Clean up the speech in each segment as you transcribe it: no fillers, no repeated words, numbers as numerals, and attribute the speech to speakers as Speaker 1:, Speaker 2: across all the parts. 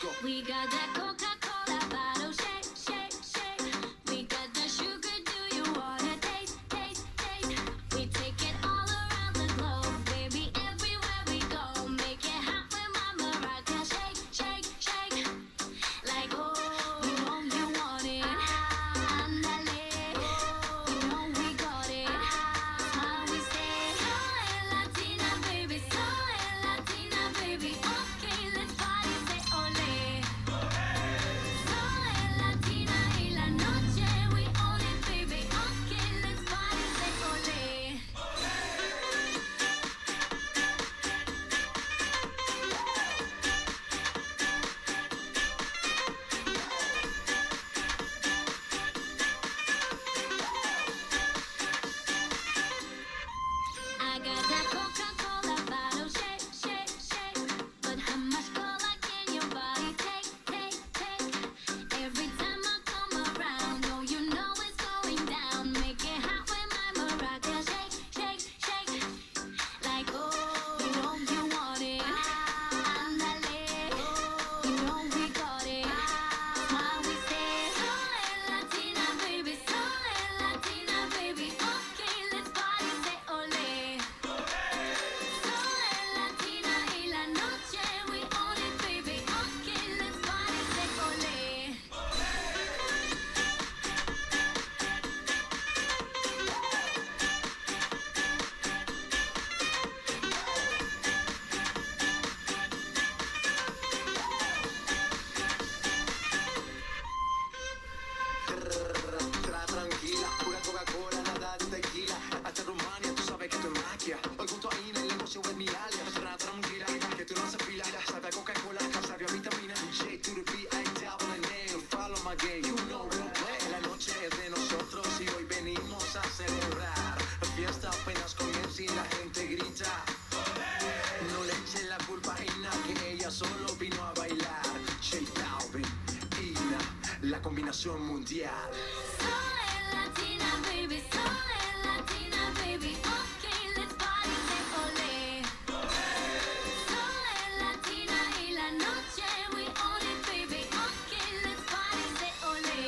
Speaker 1: go.
Speaker 2: We got that Coca-Cola bottle, shake, shake, shake. We got the sugar, do you wanna taste, taste, taste? We take it all around the globe, baby, everywhere we go. Make it hot with Mama Rock, shake, shake, shake. Like, oh, you know you want it. Andale, you know we got it. How we say, soy Latina, baby, soy Latina, baby. Okay, let's party, say ole. Soy Latina y la noche we own it, baby. Okay, let's party, say ole. I got that Coca-Cola bottle, shake, shake, shake. But how much cola can your body take, take, take? Every time I come around, oh, you know it's going down. Make it hot with my maraca, shake, shake, shake. Like, oh, you know you want it. Andale, you know we got it. How we say, soy Latina, baby, soy Latina, baby. Okay, let's party, say ole. Soy Latina y la noche we own it, baby. Okay, let's party, say ole.
Speaker 1: Tra tranquila, pura Coca-Cola, nada de tequila. Hasta Rumania, tú sabes que esto es magia. Hoy junto a Ina, el negocio es mi alias. Tra tranquila, que tú no haces fila. Sabe a Coca-Cola, sabe a vitamina. J to the B, I double the name. Follow my game, you know we play. La noche es de nosotros y hoy venimos a celebrar. La fiesta apenas comienza y la gente grita. No le echen la culpa a Ina, que ella solo vino a bailar. J Balvin, Ina, la combinación mundial.
Speaker 2: Soy Latina, baby, soy Latina, baby. Okay, let's party, say ole. Soy Latina y la noche we own it, baby. Okay, let's party, say ole.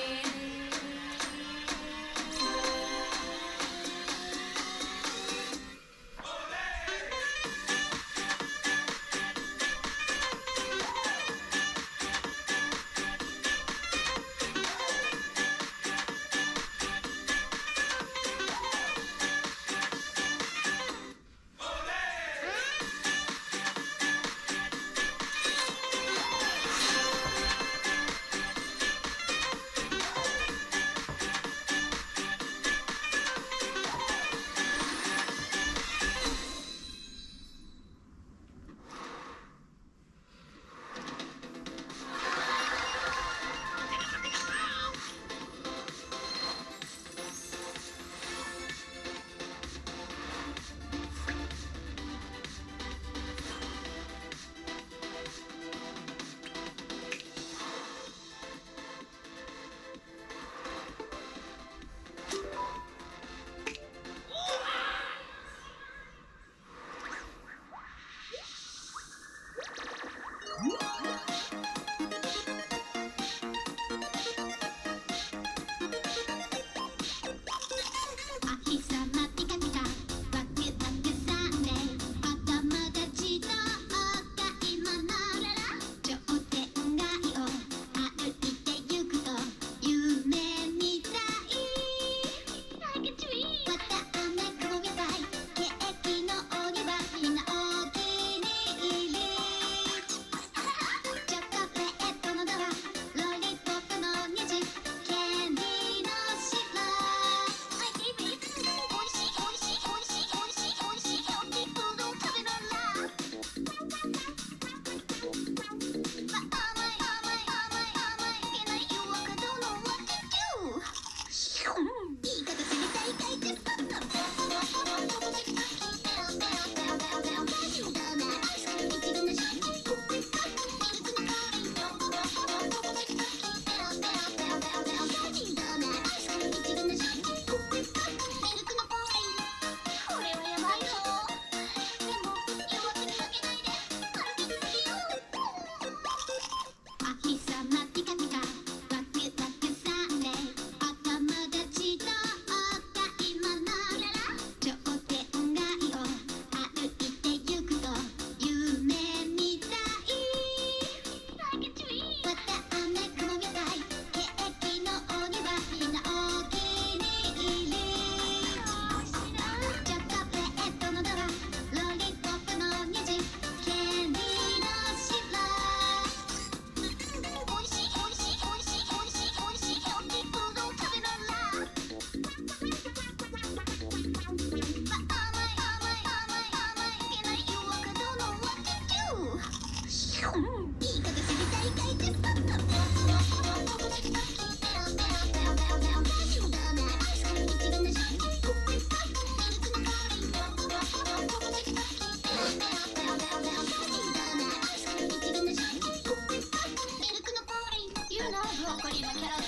Speaker 2: 誇りのキャラ